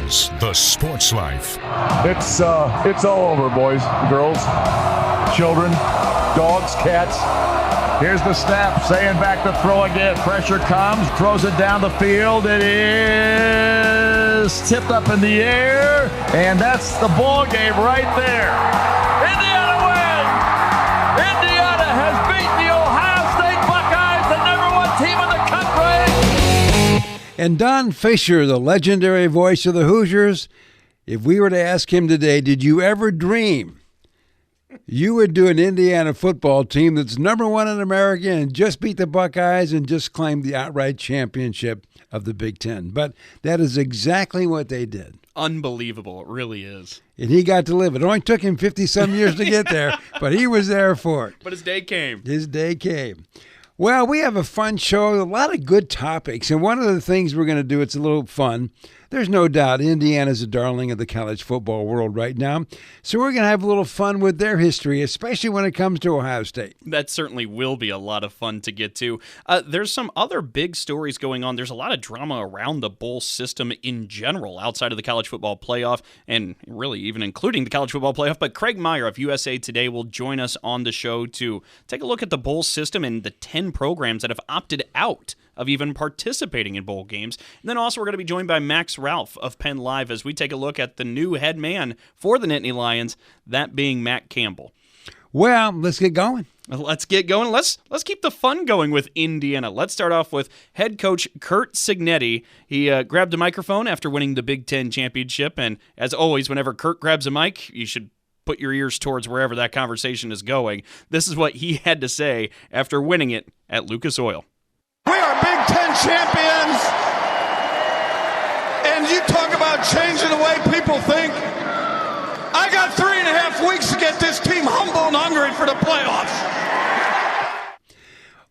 is The Sports Life. It's all over, boys, girls, children, dogs, cats. Here's the snap, saying back to throw again. Pressure comes, throws it down the field. It is tipped up in the air, and that's the ball game right there. Indiana wins! Indiana has beaten the Ohio State Buckeyes, the #1 team in the country. And Don Fisher, the legendary voice of the Hoosiers, if we were to ask him today, did you ever dream you would do an Indiana football team that's #1 in America and just beat the Buckeyes and just claim the outright championship of the Big Ten? But that is exactly what they did. Unbelievable. It really is. And he got to live it. It only took him 50-some years to get there, but he was there for it. But his day came. His day came. Well, we have a fun show, a lot of good topics. And one of the things we're going to do, it's a little fun. There's no doubt Indiana's a darling of the college football world right now. So we're going to have a little fun with their history, especially when it comes to Ohio State. That certainly will be a lot of fun to get to. There's some other big stories going on. There's a lot of drama around the bowl system in general, outside of the college football playoff, and really even including the college football playoff. But Craig Meyer of USA Today will join us on the show to take a look at the bowl system and the 10 programs that have opted out of even participating in bowl games. And then also we're going to be joined by Max Ralph of PennLive as we take a look at the new head man for the Nittany Lions, that being Matt Campbell. Well, let's get going. Let's get going. Let's keep the fun going with Indiana. Let's start off with head coach Curt Cignetti. He grabbed a microphone after winning the Big Ten championship, and as always, whenever Curt grabs a mic, you should put your ears towards wherever that conversation is going. This is what he had to say after winning it at Lucas Oil. We are Big Ten champions, and you talk about changing the way people think. I got 3.5 weeks to get this team humble and hungry for the playoffs.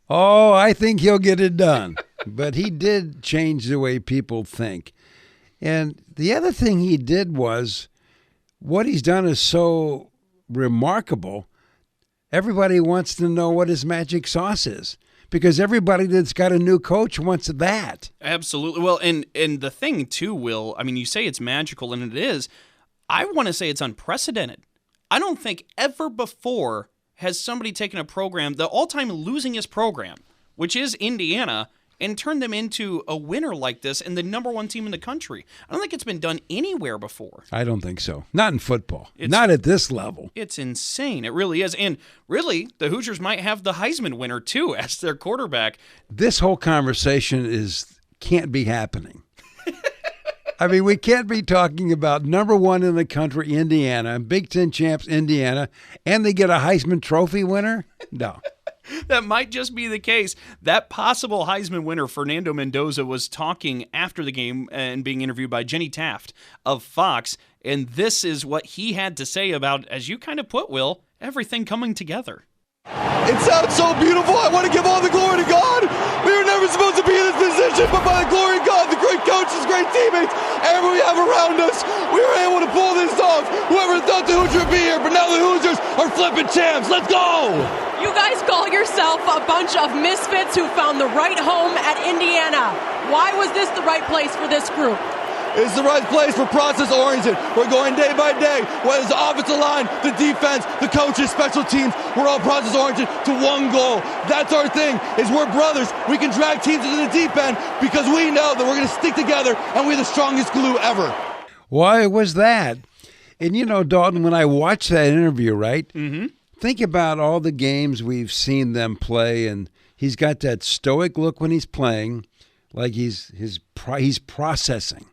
Oh, I think he'll get it done. But he did change the way people think. And the other thing he did was, what he's done is so remarkable, everybody wants to know what his magic sauce is. Because everybody that's got a new coach wants that. Absolutely. Well, and the thing, too, Will, I mean, you say it's magical, and it is. I want to say it's unprecedented. I don't think ever before has somebody taken a program, the all-time losingest program, which is Indiana, and turned them into a winner like this and the #1 team in the country. I don't think it's been done anywhere before. I don't think so. Not in football. Not at this level. It's insane. It really is. And really, the Hoosiers might have the Heisman winner, too, as their quarterback. This whole conversation can't be happening. I mean, we can't be talking about #1 in the country, Indiana, Big Ten champs, Indiana, and they get a Heisman Trophy winner? No. That might just be the case. That possible Heisman winner, Fernando Mendoza, was talking after the game and being interviewed by Jenny Taft of Fox, and this is what he had to say about, as you kind of put, Will, everything coming together. It sounds so beautiful. I want to give all the glory to God. We were never supposed to be in this position, but by the glory of God, the great coaches, great teammates, everyone we have around us, we were able to pull this off. Whoever thought the Hoosiers would be here, but now the Hoosiers are flipping champs. Let's go! You guys call yourself a bunch of misfits who found the right home at Indiana. Why was this the right place for this group? It's the right place. We're process-oriented. We're going day by day. Whether it's the offensive line, the defense, the coaches, special teams, we're all process-oriented to one goal. That's our thing, is we're brothers. We can drag teams into the deep end because we know that we're going to stick together and we're the strongest glue ever. Why was that? And, you know, Dalton, when I watched that interview, right, think about all the games we've seen them play, and he's got that stoic look when he's playing, like he's processing.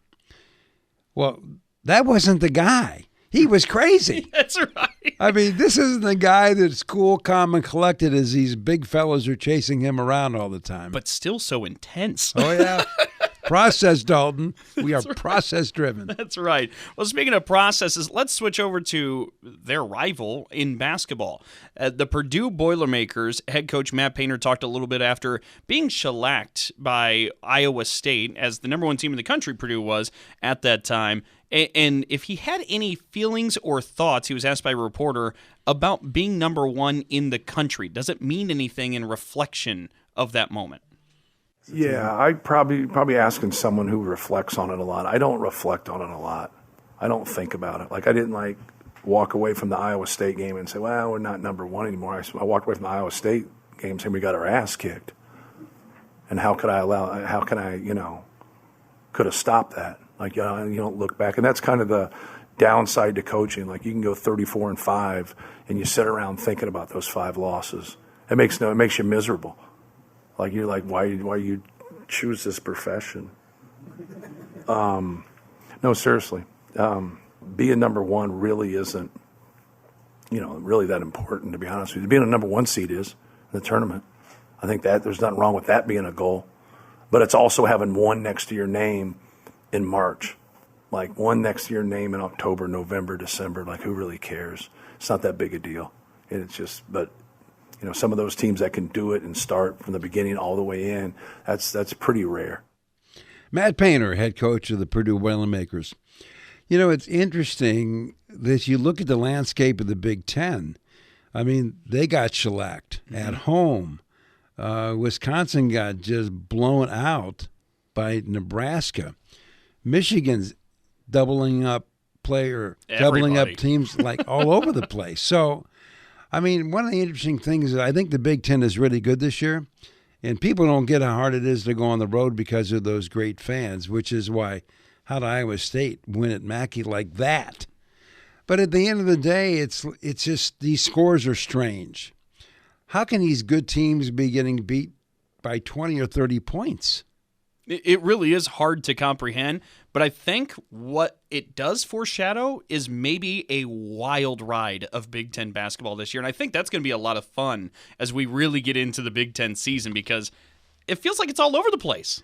Well, that wasn't the guy. He was crazy. That's right. I mean, this isn't the guy that's cool, calm, and collected as these big fellows are chasing him around all the time. But still so intense. Oh, yeah. Process, Dalton. We are That's process-driven. That's right. Well, speaking of processes, let's switch over to their rival in basketball. The Purdue Boilermakers head coach Matt Painter talked a little bit after being shellacked by Iowa State, as the #1 team in the country, Purdue was, at that time. And if he had any feelings or thoughts, he was asked by a reporter, about being #1 in the country. Does it mean anything in reflection of that moment? Yeah, I'd probably asking someone who reflects on it a lot. I don't reflect on it a lot. I don't think about it. Like, I didn't walk away from the Iowa State game and say, well, we're not number one anymore. I walked away from the Iowa State game saying we got our ass kicked. And how could I could have stopped that? You don't look back. And that's kind of the downside to coaching. You can go 34-5 and you sit around thinking about those 5 losses. It makes you miserable. You're like, why you choose this profession? No, seriously. Being number one really isn't, really that important, to be honest with you. Being a number 1 seed is in the tournament. I think that there's nothing wrong with that being a goal. But it's also having one next to your name in March. One next to your name in October, November, December. Who really cares? It's not that big a deal. And it's just, but, some of those teams that can do it and start from the beginning all the way in, that's pretty rare. Matt Painter, head coach of the Purdue Boilermakers. It's interesting that you look at the landscape of the Big Ten. I mean, they got shellacked at home. Wisconsin got just blown out by Nebraska. Michigan's doubling up teams all over the place. So, I mean, one of the interesting things is I think the Big Ten is really good this year, and people don't get how hard it is to go on the road because of those great fans, which is why how did Iowa State win at Mackey like that? But at the end of the day, it's just these scores are strange. How can these good teams be getting beat by 20 or 30 points? It really is hard to comprehend, but I think what it does foreshadow is maybe a wild ride of Big Ten basketball this year, and I think that's going to be a lot of fun as we really get into the Big Ten season because it feels like it's all over the place.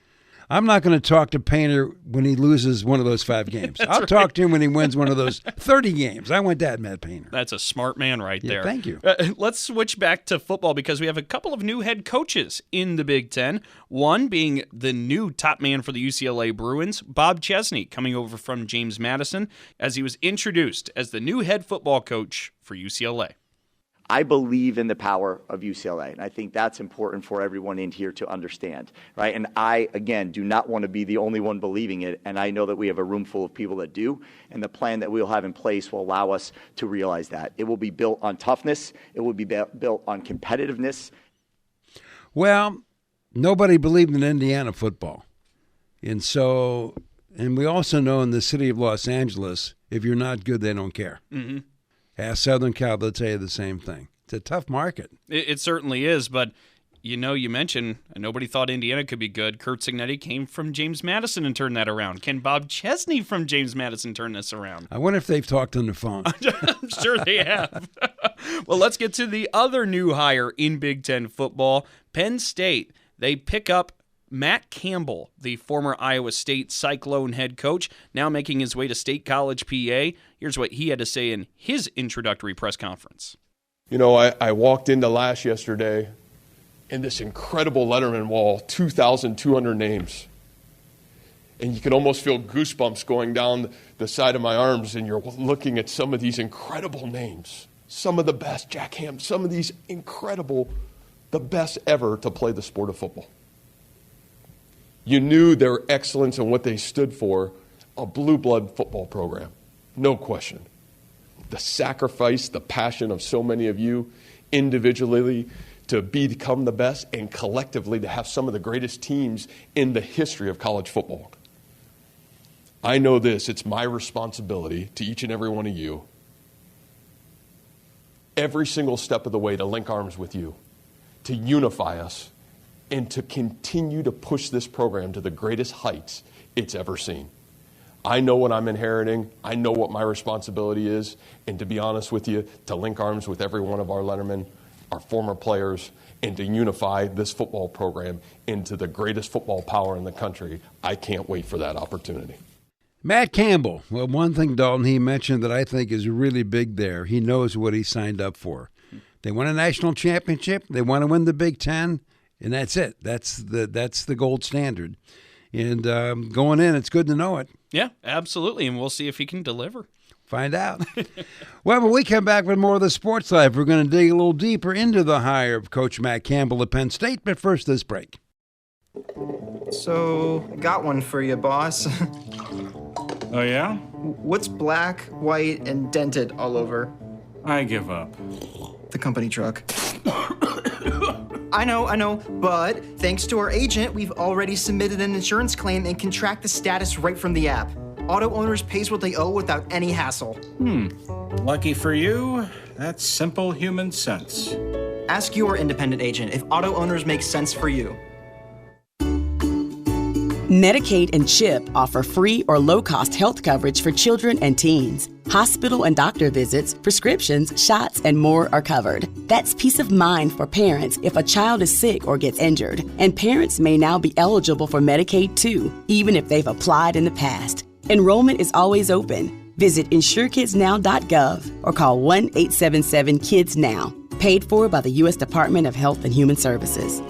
I'm not going to talk to Painter when he loses one of those 5 games. I'll talk to him when he wins one of those 30 games. I want that, Matt Painter. That's a smart man right there. Thank you. Let's switch back to football because we have a couple of new head coaches in the Big Ten. One being the new top man for the UCLA Bruins, Bob Chesney, coming over from James Madison as he was introduced as the new head football coach for UCLA. I believe in the power of UCLA, and I think that's important for everyone in here to understand, right? And I, again, do not want to be the only one believing it, and I know that we have a room full of people that do, and the plan that we'll have in place will allow us to realize that. It will be built on toughness. It will be built on competitiveness. Well, nobody believed in Indiana football. And we also know in the city of Los Angeles, if you're not good, they don't care. Mm-hmm. Ask Southern Cal, they'll tell you the same thing. It's a tough market. It certainly is, but you mentioned nobody thought Indiana could be good. Curt Cignetti came from James Madison and turned that around. Can Bob Chesney from James Madison turn this around? I wonder if they've talked on the phone. I'm sure they have. Well, let's get to the other new hire in Big Ten football. Penn State, they pick up Matt Campbell, the former Iowa State Cyclone head coach, now making his way to State College, PA. Here's what he had to say in his introductory press conference. I walked into yesterday in this incredible Letterman wall, 2,200 names. And you can almost feel goosebumps going down the side of my arms, and you're looking at some of these incredible names. Some of the best, Jack Ham, some of these incredible, the best ever to play the sport of football. You knew their excellence and what they stood for, a blue blood football program, no question. The sacrifice, the passion of so many of you individually to become the best and collectively to have some of the greatest teams in the history of college football. I know this, it's my responsibility to each and every one of you, every single step of the way to link arms with you, to unify us, and to continue to push this program to the greatest heights it's ever seen. I know what I'm inheriting. I know what my responsibility is. And to be honest with you, to link arms with every one of our Lettermen, our former players, and to unify this football program into the greatest football power in the country, I can't wait for that opportunity. Matt Campbell. Well, one thing, Dalton, he mentioned that I think is really big there. He knows what he signed up for. They won a national championship. They want to win the Big Ten. And that's it. That's the gold standard. And going in, it's good to know it. Yeah, absolutely. And we'll see if he can deliver. Find out. Well, when we come back with more of the Sports Life, we're going to dig a little deeper into the hire of Coach Matt Campbell at Penn State. But first, this break. So, got one for you, boss. Oh, yeah? What's black, white, and dented all over? I give up. The company truck. I know, but thanks to our agent, we've already submitted an insurance claim and can track the status right from the app. Auto owners pays what they owe without any hassle. Lucky for you, that's simple human sense. Ask your independent agent if auto owners make sense for you. Medicaid and CHIP offer free or low-cost health coverage for children and teens. Hospital and doctor visits, prescriptions, shots, and more are covered. That's peace of mind for parents if a child is sick or gets injured. And parents may now be eligible for Medicaid too, even if they've applied in the past. Enrollment is always open. Visit insurekidsnow.gov or call 1-877-KIDS-NOW. Paid for by the U.S. Department of Health and Human Services.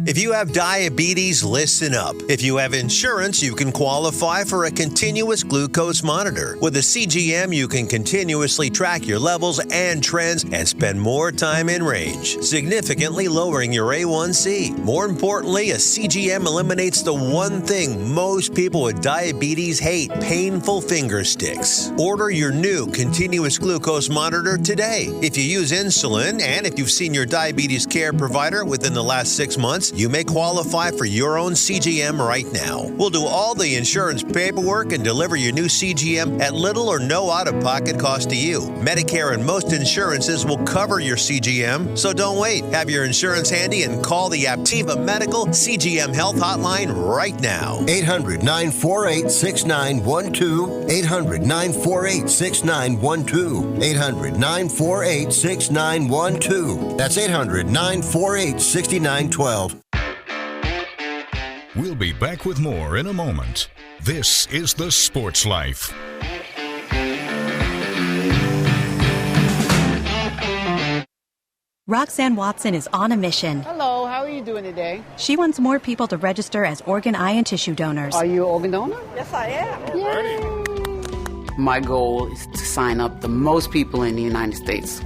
If you have diabetes, listen up. If you have insurance, you can qualify for a continuous glucose monitor. With a CGM, you can continuously track your levels and trends and spend more time in range, significantly lowering your A1C. More importantly, a CGM eliminates the one thing most people with diabetes hate: painful finger sticks. Order your new continuous glucose monitor today. If you use insulin and if you've seen your diabetes care provider within the last 6 months, you may qualify for your own CGM right now. We'll do all the insurance paperwork and deliver your new CGM at little or no out-of-pocket cost to you. Medicare and most insurances will cover your CGM, so don't wait. Have your insurance handy and call the Aptiva Medical CGM Health Hotline right now. 800-948-6912. 800-948-6912. 800-948-6912. That's 800-948-6912. We'll be back with more in a moment. This is The Sports Life. Roxanne Watson is on a mission. Hello, how are you doing today? She wants more people to register as organ, eye, and tissue donors. Are you an organ donor? Yes, I am. Yay. My goal is to sign up the most people in the United States.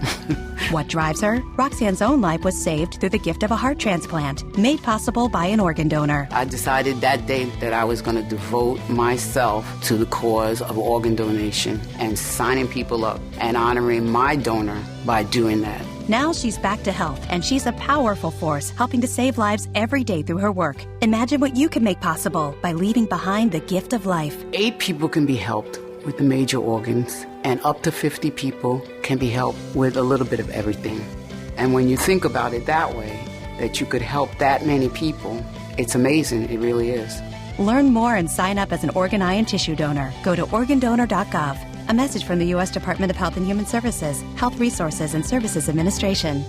What drives her? Roxanne's own life was saved through the gift of a heart transplant, made possible by an organ donor. I decided that day that I was going to devote myself to the cause of organ donation and signing people up and honoring my donor by doing that. Now she's back to health, and she's a powerful force helping to save lives every day through her work. Imagine what you can make possible by leaving behind the gift of life. 8 people can be helped with the major organs, and up to 50 people can be helped with a little bit of everything. And when you think about it that way, that you could help that many people, it's amazing. It really is. Learn more and sign up as an organ, eye, and tissue donor. Go to organdonor.gov. A message from the U.S. Department of Health and Human Services, Health Resources and Services Administration.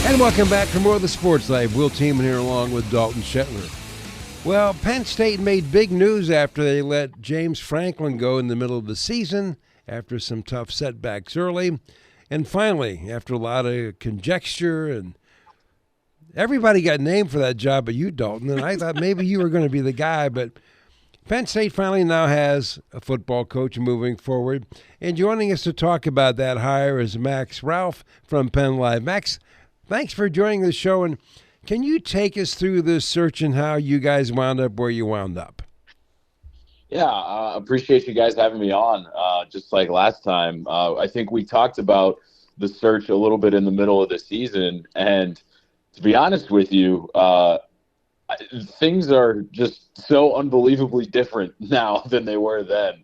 And welcome back for more of the Sports Life. Will Tiemann here along with Dalton Shetler. Well, Penn State made big news after they let James Franklin go in the middle of the season after some tough setbacks early. And finally, after a lot of conjecture, and everybody got named for that job but you, Dalton, and I thought maybe you were going to be the guy, but Penn State finally now has a football coach moving forward. And joining us to talk about that hire is Max Ralph from PennLive. Max, thanks for joining the show, and can you take us through this search and how you guys wound up where you wound up? Yeah, appreciate you guys having me on. Just like last time, I think we talked about the search a little bit in the middle of the season, and to be honest with you, things are just so unbelievably different now than they were then.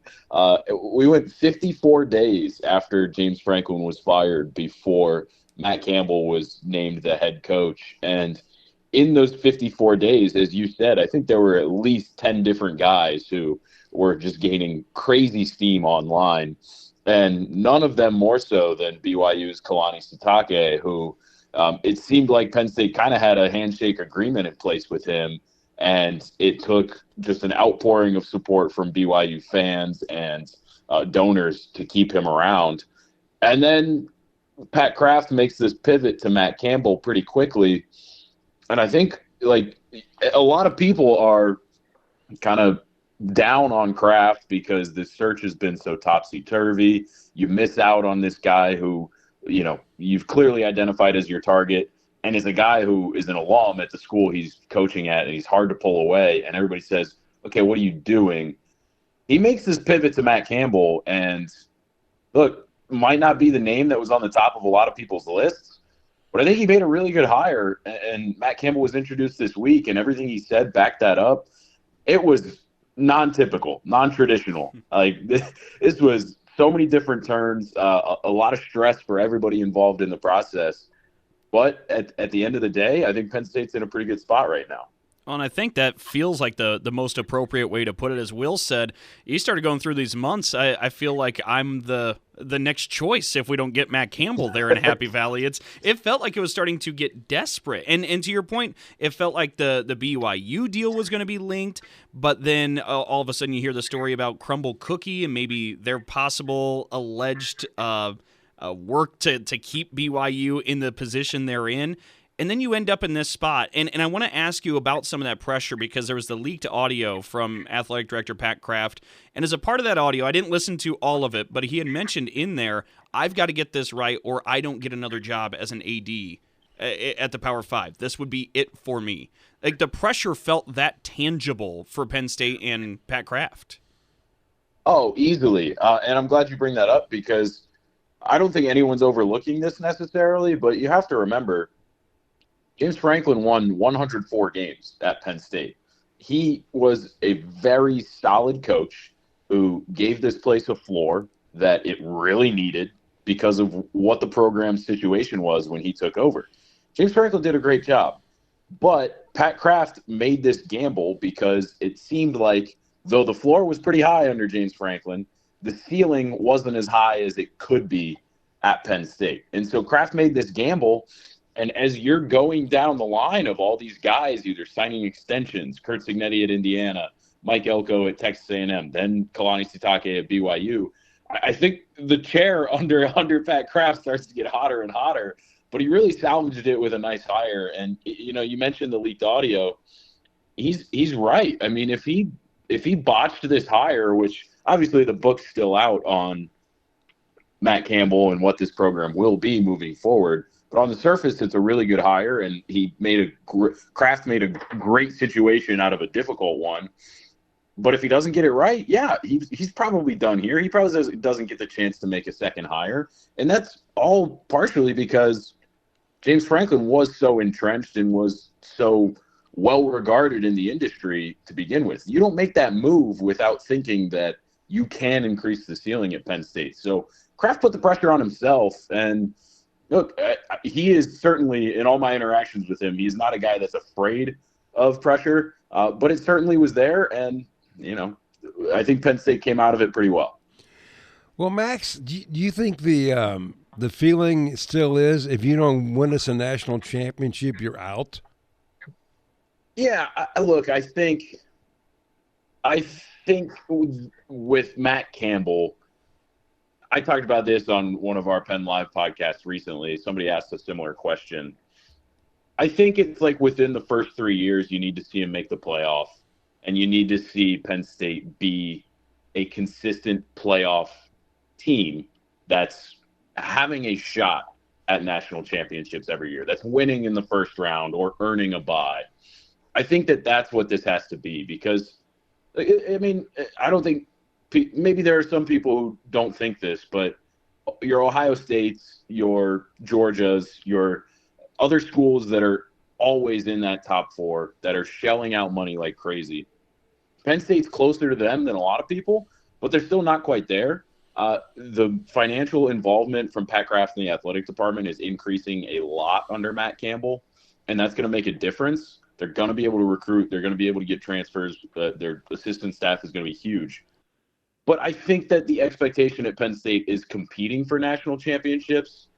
We went 54 days after James Franklin was fired before Matt Campbell was named the head coach, and in those 54 days, as you said, I think there were at least 10 different guys who were just gaining crazy steam online, and none of them more so than BYU's Kalani Sitake, who it seemed like Penn State kind of had a handshake agreement in place with him, and it took just an outpouring of support from BYU fans and donors to keep him around. And then Pat Kraft makes this pivot to Matt Campbell pretty quickly, and I think like a lot of people are kind of down on Kraft because this search has been so topsy-turvy. You miss out on this guy who, you've clearly identified as your target and is a guy who is an alum at the school he's coaching at, and he's hard to pull away. And everybody says, okay, what are you doing? He makes this pivot to Matt Campbell, and look, might not be the name that was on the top of a lot of people's lists, but I think he made a really good hire, and Matt Campbell was introduced this week, and everything he said backed that up. It was non-typical, non-traditional. Like this was so many different turns, a lot of stress for everybody involved in the process. But at the end of the day, I think Penn State's in a pretty good spot right now. Well, and I think that feels like the most appropriate way to put it. As Will said, he started going through these months. I feel like I'm the next choice if we don't get Matt Campbell there in Happy Valley. It felt like it was starting to get desperate. And to your point, it felt like the BYU deal was going to be linked, but then all of a sudden you hear the story about Crumble Cookie and maybe their possible alleged work to keep BYU in the position they're in. And then you end up in this spot. And I want to ask you about some of that pressure because there was the leaked audio from Athletic Director Pat Kraft. And as a part of that audio, I didn't listen to all of it, but he had mentioned in there, I've got to get this right or I don't get another job as an AD at the Power 5. This would be it for me. Like the pressure felt that tangible for Penn State and Pat Kraft. Oh, easily. And I'm glad you bring that up because I don't think anyone's overlooking this necessarily, but you have to remember, James Franklin won 104 games at Penn State. He was a very solid coach who gave this place a floor that it really needed because of what the program's situation was when he took over. James Franklin did a great job, but Pat Kraft made this gamble because it seemed like, though the floor was pretty high under James Franklin, the ceiling wasn't as high as it could be at Penn State. And so Kraft made this gamble. And as you're going down the line of all these guys, either signing extensions, Kurt Cignetti at Indiana, Mike Elko at Texas A&M, then Kalani Sitake at BYU, I think the chair under Pat Kraft starts to get hotter and hotter. But he really salvaged it with a nice hire. And you mentioned the leaked audio. He's right. I mean, if he botched this hire, which obviously the book's still out on Matt Campbell and what this program will be moving forward. But on the surface, it's a really good hire, and Kraft made a great situation out of a difficult one. But if he doesn't get it right, yeah, he's probably done here. He probably doesn't get the chance to make a second hire, and that's all partially because James Franklin was so entrenched and was so well regarded in the industry to begin with. You don't make that move without thinking that you can increase the ceiling at Penn State. So Kraft put the pressure on himself, and look, he is certainly, in all my interactions with him, he's not a guy that's afraid of pressure, but it certainly was there, and, I think Penn State came out of it pretty well. Well, Max, do you think the feeling still is if you don't win us a national championship, you're out? Yeah, look, I think with Matt Campbell, I talked about this on one of our PennLive podcasts recently. Somebody asked a similar question. I think it's like within the first 3 years, you need to see him make the playoff, and you need to see Penn State be a consistent playoff team that's having a shot at national championships every year, that's winning in the first round or earning a bye. I think that's what this has to be because, I mean, I don't think – maybe there are some people who don't think this, but your Ohio States, your Georgias, your other schools that are always in that top four that are shelling out money like crazy. Penn State's closer to them than a lot of people, but they're still not quite there. The financial involvement from Pat Kraft and the athletic department is increasing a lot under Matt Campbell, and that's going to make a difference. They're going to be able to recruit. They're going to be able to get transfers. Their assistant staff is going to be huge. But I think that the expectation at Penn State is competing for national championships.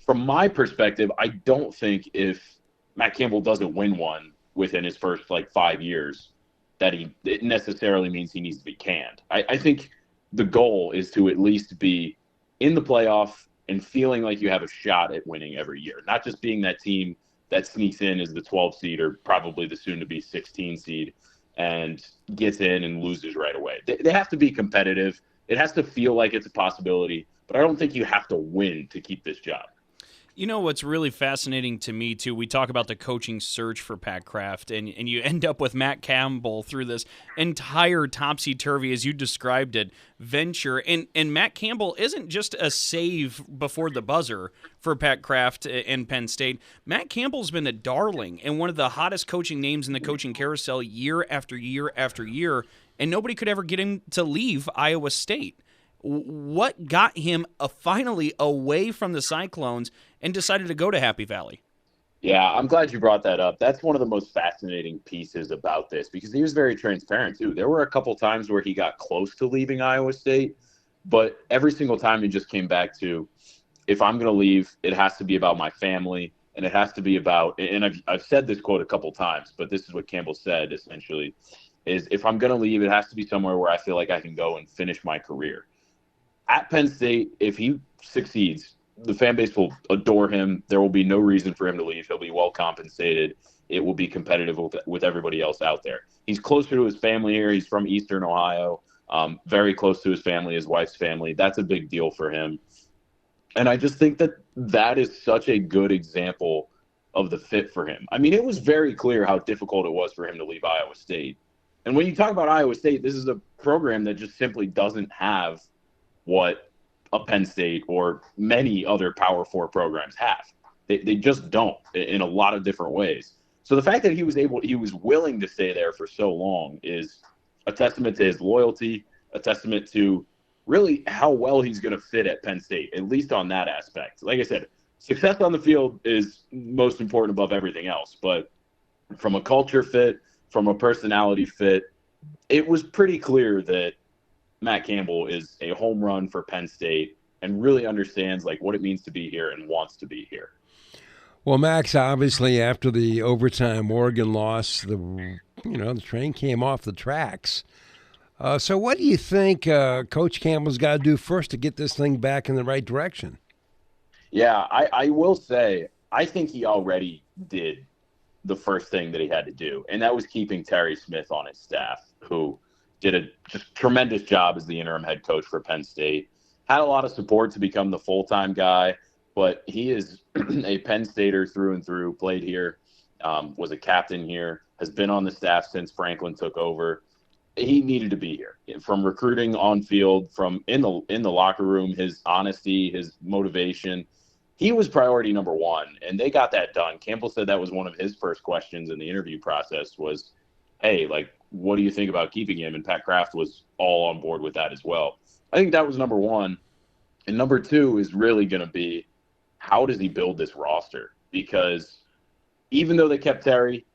From my perspective, I don't think if Matt Campbell doesn't win one within his first 5 years, that it necessarily means he needs to be canned. I think the goal is to at least be in the playoff and feeling like you have a shot at winning every year, not just being that team that sneaks in as the 12 seed or probably the soon-to-be 16 seed. and gets in and loses right away. They have to be competitive. It has to feel like it's a possibility, but I don't think you have to win to keep this job. You know what's really fascinating to me, too, we talk about the coaching search for Pat Kraft, and you end up with Matt Campbell through this entire topsy-turvy, as you described it, venture. And Matt Campbell isn't just a save before the buzzer for Pat Kraft and Penn State. Matt Campbell's been a darling and one of the hottest coaching names in the coaching carousel year after year after year, and nobody could ever get him to leave Iowa State. What got him finally away from the Cyclones and decided to go to Happy Valley? Yeah, I'm glad you brought that up. That's one of the most fascinating pieces about this because he was very transparent, too. There were a couple times where he got close to leaving Iowa State, but every single time he just came back to, if I'm going to leave, it has to be about my family, and it has to be about – and I've said this quote a couple times, but this is what Campbell said, essentially, is if I'm going to leave, it has to be somewhere where I feel like I can go and finish my career. At Penn State, if he succeeds, the fan base will adore him. There will be no reason for him to leave. He'll be well compensated. It will be competitive with everybody else out there. He's closer to his family here. He's from Eastern Ohio, very close to his family, his wife's family. That's a big deal for him. And I just think that is such a good example of the fit for him. I mean, it was very clear how difficult it was for him to leave Iowa State. And when you talk about Iowa State, this is a program that just simply doesn't have what a Penn State or many other Power 4 programs have. They just don't in a lot of different ways. So the fact that he was willing to stay there for so long is a testament to his loyalty, a testament to really how well he's going to fit at Penn State, at least on that aspect. Like I said, success on the field is most important above everything else. But from a culture fit, from a personality fit, it was pretty clear that Matt Campbell is a home run for Penn State and really understands like what it means to be here and wants to be here. Well, Max, obviously after the overtime Oregon loss, the train came off the tracks. So what do you think Coach Campbell's got to do first to get this thing back in the right direction? Yeah, I will say I think he already did the first thing that he had to do, and that was keeping Terry Smith on his staff, who did a just tremendous job as the interim head coach for Penn State. Had a lot of support to become the full-time guy, but he is a Penn Stater through and through, played here, was a captain here, has been on the staff since Franklin took over. He needed to be here. From recruiting on field, from in the locker room, his honesty, his motivation, he was priority number one, and they got that done. Campbell said that was one of his first questions in the interview process was, hey, what do you think about keeping him? And Pat Kraft was all on board with that as well. I think that was number one. And number two is really going to be, how does he build this roster? Because even though they kept Terry,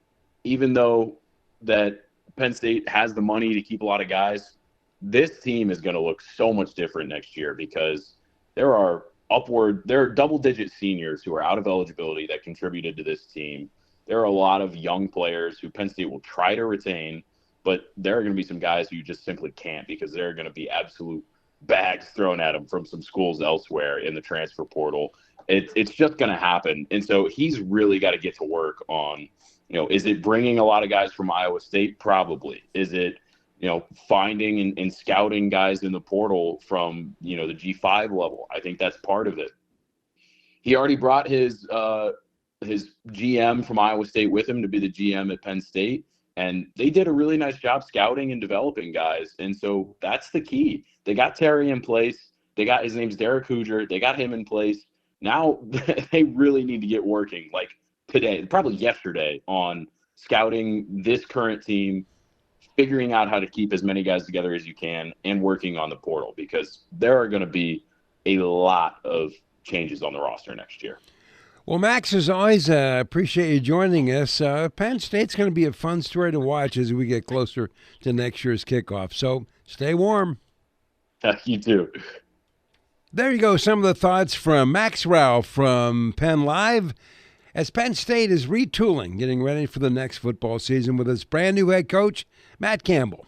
even though that Penn State has the money to keep a lot of guys, this team is going to look so much different next year because there are double-digit seniors who are out of eligibility that contributed to this team. There are a lot of young players who Penn State will try to retain, but there are going to be some guys who you just simply can't because there are going to be absolute bags thrown at them from some schools elsewhere in the transfer portal. It's just going to happen. And so he's really got to get to work on, is it bringing a lot of guys from Iowa State? Probably. Is it, finding and scouting guys in the portal from, the G5 level? I think that's part of it. He already brought his GM from Iowa State with him to be the GM at Penn State. And they did a really nice job scouting and developing guys. And so that's the key. They got Terry in place. His name's Derek Hoosier. They got him in place. Now they really need to get working like today, probably yesterday, on scouting this current team, figuring out how to keep as many guys together as you can, and working on the portal because there are going to be a lot of changes on the roster next year. Well, Max, as always, appreciate you joining us. Penn State's going to be a fun story to watch as we get closer to next year's kickoff. So stay warm. You too. There you go. Some of the thoughts from Max Ralph from PennLive as Penn State is retooling, getting ready for the next football season with its brand new head coach, Matt Campbell.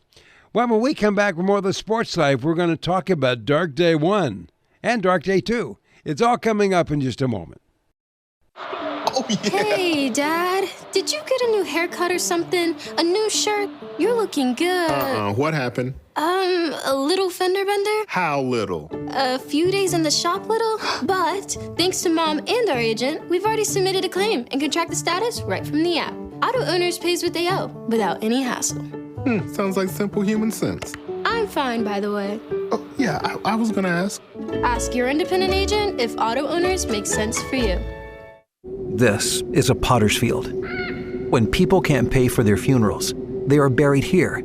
Well, when we come back with more of the Sports Life, we're going to talk about Dark Day 1 and Dark Day 2. It's all coming up in just a moment. Oh, yeah. Hey, Dad. Did you get a new haircut or something? A new shirt? You're looking good. What happened? A little fender bender? How little? A few days in the shop little? But thanks to Mom and our agent, we've already submitted a claim and can track the status right from the app. Auto Owners pays what they owe without any hassle. Sounds like simple human sense. I'm fine, by the way. Oh, yeah, I was gonna ask. Ask your independent agent if Auto Owners makes sense for you. This is a potter's field. When people can't pay for their funerals, they are buried here.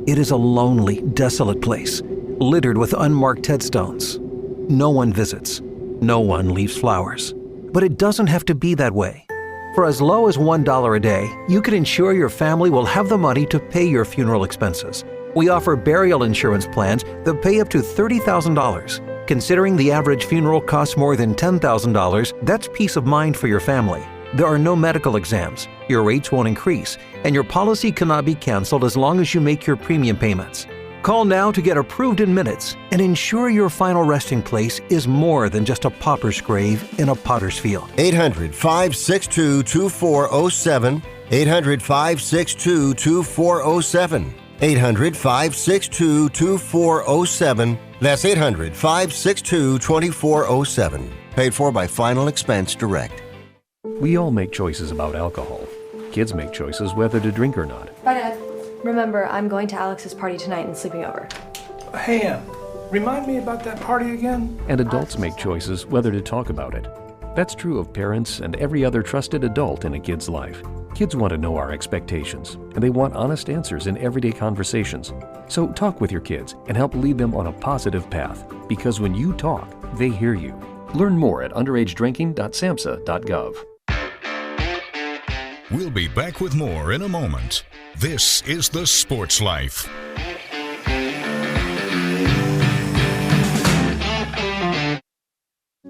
It is a lonely, desolate place, littered with unmarked headstones. No one visits. No one leaves flowers. But it doesn't have to be that way. For as low as $1 a day, you can ensure your family will have the money to pay your funeral expenses. We offer burial insurance plans that pay up to $30,000. Considering the average funeral costs more than $10,000, that's peace of mind for your family. There are no medical exams, your rates won't increase, and your policy cannot be canceled as long as you make your premium payments. Call now to get approved in minutes and ensure your final resting place is more than just a pauper's grave in a potter's field. 800-562-2407. 800-562-2407. 800-562-2407. That's 800-562-2407. Paid for by Final Expense Direct. We all make choices about alcohol. Kids make choices whether to drink or not. Bye, Dad. Remember, I'm going to Alex's party tonight and sleeping over. Hey, Em, remind me about that party again? And adults make choices whether to talk about it. That's true of parents and every other trusted adult in a kid's life. Kids want to know our expectations, and they want honest answers in everyday conversations. So talk with your kids and help lead them on a positive path, because when you talk, they hear you. Learn more at underagedrinking.samhsa.gov. We'll be back with more in a moment. This is The Sports Life.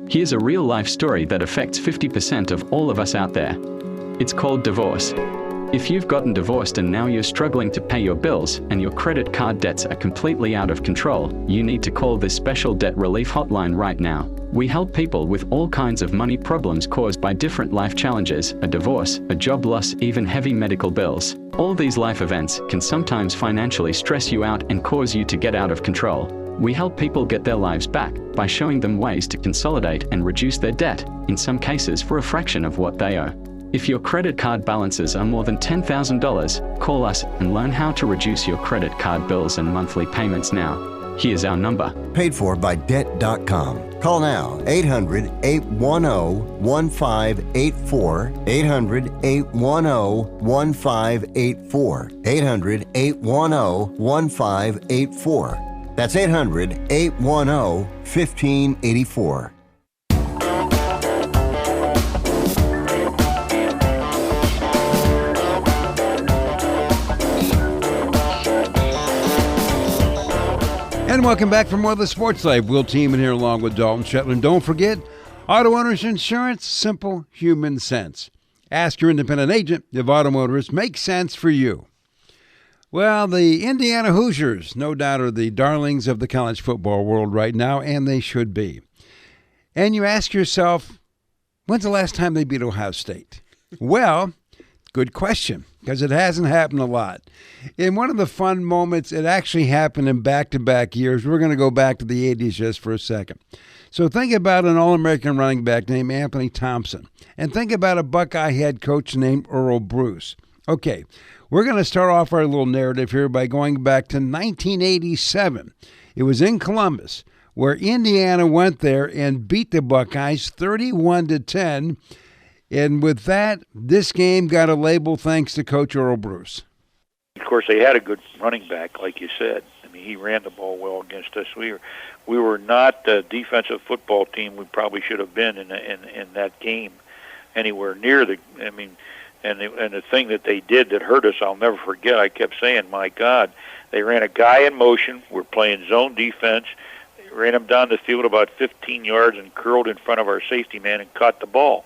Here's a real-life story that affects 50% of all of us out there. It's called divorce. If you've gotten divorced and now you're struggling to pay your bills and your credit card debts are completely out of control, you need to call this special debt relief hotline right now. We help people with all kinds of money problems caused by different life challenges, a divorce, a job loss, even heavy medical bills. All these life events can sometimes financially stress you out and cause you to get out of control. We help people get their lives back by showing them ways to consolidate and reduce their debt, in some cases for a fraction of what they owe. If your credit card balances are more than $10,000, call us and learn how to reduce your credit card bills and monthly payments now. Here's our number. Paid for by Debt.com. Call now, 800-810-1584, 800-810-1584, 800-810-1584. That's 800-810-1584. And welcome back for more of the Sports Life. Will Teeman here along with Dalton Shetland. Don't forget, Auto Owners Insurance, simple human sense. Ask your independent agent if auto motorists make sense for you. Well, the Indiana Hoosiers, no doubt, are the darlings of the college football world right now, and they should be. And you ask yourself, when's the last time they beat Ohio State? Well, good question, because it hasn't happened a lot. In one of the fun moments, it actually happened in back-to-back years. We're going to go back to the 80s just for a second. So think about an All-American running back named Anthony Thompson, and think about a Buckeye head coach named Earl Bruce. Okay, we're going to start off our little narrative here by going back to 1987. It was in Columbus, where Indiana went there and beat the Buckeyes 31-10. And with that, this game got a label thanks to Coach Earl Bruce. Of course, they had a good running back, like you said. I mean, he ran the ball well against us. We were not the defensive football team we probably should have been in that game, anywhere near the. I mean, and the thing that they did that hurt us, I'll never forget. I kept saying, "My God, they ran a guy in motion. We're playing zone defense. They ran him down the field about 15 yards and curled in front of our safety man and caught the ball."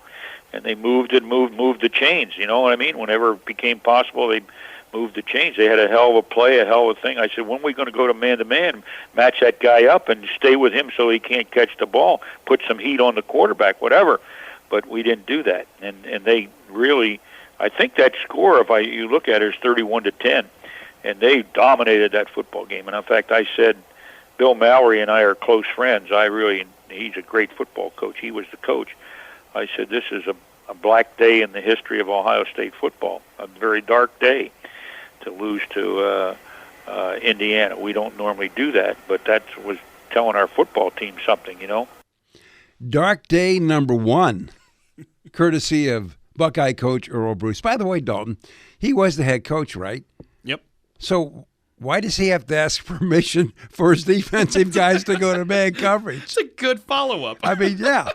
And they moved the chains. You know what I mean? Whenever it became possible, they moved the chains. They had a hell of a play, a hell of a thing. I said, when are we going to go to man-to-man, match that guy up and stay with him so he can't catch the ball, put some heat on the quarterback, whatever. but we didn't do that. And they really, I think that score, if you look at it, is 31-10, and they dominated that football game. And in fact, I said, Bill Mallory and I are close friends. He's a great football coach. He was the coach. I said, this is a black day in the history of Ohio State football, a very dark day to lose to Indiana. We don't normally do that, but that was telling our football team something, you know. Dark day number 1, courtesy of Buckeye coach Earl Bruce. By the way, Dalton, he was the head coach, right? Yep. So why does he have to ask permission for his defensive guys to go to man coverage? It's a good follow-up. I mean, yeah.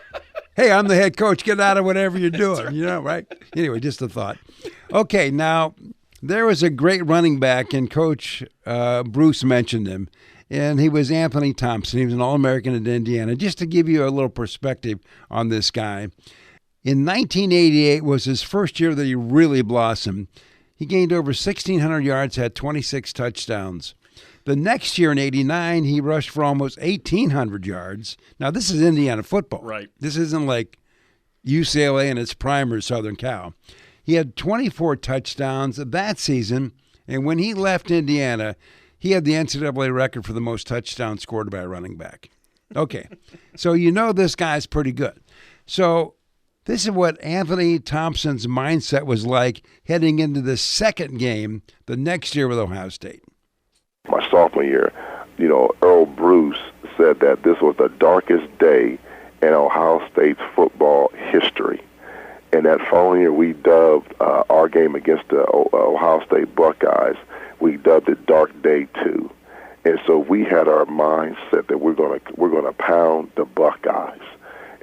Hey, I'm the head coach. Get out of whatever you're doing, right. You know, right? Anyway, just a thought. Okay, now, there was a great running back, and Coach Bruce mentioned him, and he was Anthony Thompson. He was an All-American at Indiana. Just to give you a little perspective on this guy, in 1988 was his first year that he really blossomed. He gained over 1,600 yards, had 26 touchdowns. The next year in 89, he rushed for almost 1,800 yards. Now, this is Indiana football. Right. This isn't like UCLA in its prime or Southern Cal. He had 24 touchdowns that season, and when he left Indiana, he had the NCAA record for the most touchdowns scored by a running back. Okay, so you know this guy's pretty good. So this is what Anthony Thompson's mindset was like heading into the second game the next year with Ohio State. My sophomore year, Earl Bruce said that this was the darkest day in Ohio State's football history. And that following year, we dubbed our game against the Ohio State Buckeyes, we dubbed it Dark Day 2. And so we had our mindset that we're going to pound the Buckeyes,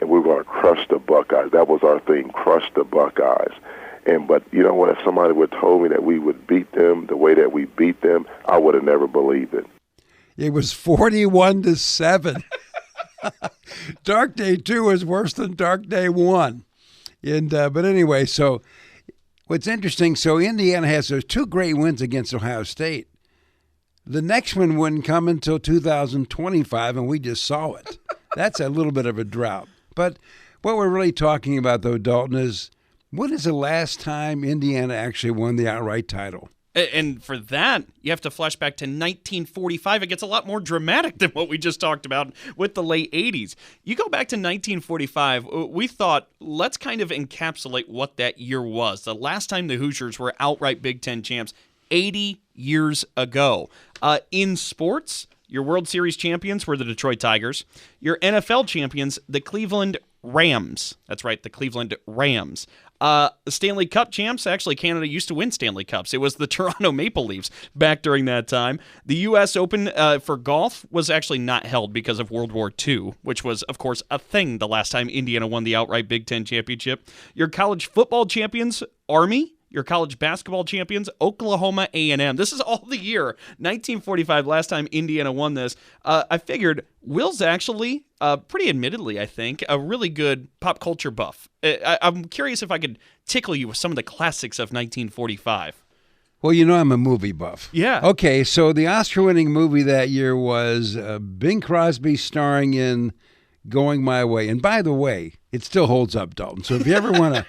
and we're going to crush the Buckeyes. That was our thing, crush the Buckeyes. But you know what? If somebody would have told me that we would beat them the way that we beat them, I would have never believed it. It was 41-7. Dark Day 2 was worse than Dark Day 1. But anyway, so what's interesting, so Indiana has those 2 great wins against Ohio State. The next one wouldn't come until 2025, and we just saw it. That's a little bit of a drought. But what we're really talking about, though, Dalton, is when is the last time Indiana actually won the outright title? And for that, you have to flash back to 1945. It gets a lot more dramatic than what we just talked about with the late 80s. You go back to 1945, we thought, let's kind of encapsulate what that year was. The last time the Hoosiers were outright Big Ten champs, 80 years ago. In sports, your World Series champions were the Detroit Tigers. Your NFL champions, the Cleveland Rams. That's right, the Cleveland Rams. Stanley Cup champs, actually Canada used to win Stanley Cups. It was the Toronto Maple Leafs back during that time. The U.S. Open for golf was actually not held because of World War II, which was, of course, a thing the last time Indiana won the outright Big Ten championship. Your college football champions, Army. Your college basketball champions, Oklahoma A&M. This is all the year, 1945, last time Indiana won this. I figured Will's actually, pretty admittedly, I think, a really good pop culture buff. I'm curious if I could tickle you with some of the classics of 1945. Well, you know I'm a movie buff. Yeah. Okay, so the Oscar-winning movie that year was Bing Crosby starring in Going My Way. And by the way, it still holds up, Dalton. So if you ever want to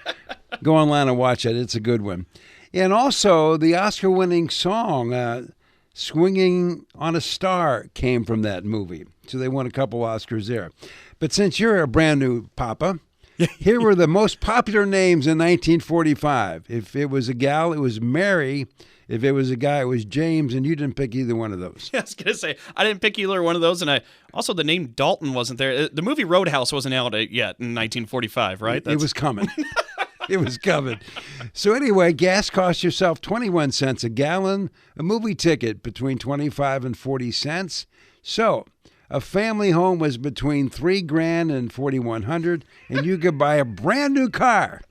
go online and watch it, it's a good one. And also, the Oscar-winning song, Swinging on a Star, came from that movie. So they won a couple Oscars there. But since you're a brand new papa, here were the most popular names in 1945. If it was a gal, it was Mary. If it was a guy, it was James, and you didn't pick either one of those. Yeah, I was going to say, I didn't pick either one of those, and also the name Dalton wasn't there. The movie Roadhouse wasn't out yet in 1945, right? It was coming. It was coming. So anyway, gas cost yourself 21 cents a gallon, a movie ticket between 25 and 40 cents. So a family home was between $3,000 and $4,100, and you could buy a brand new car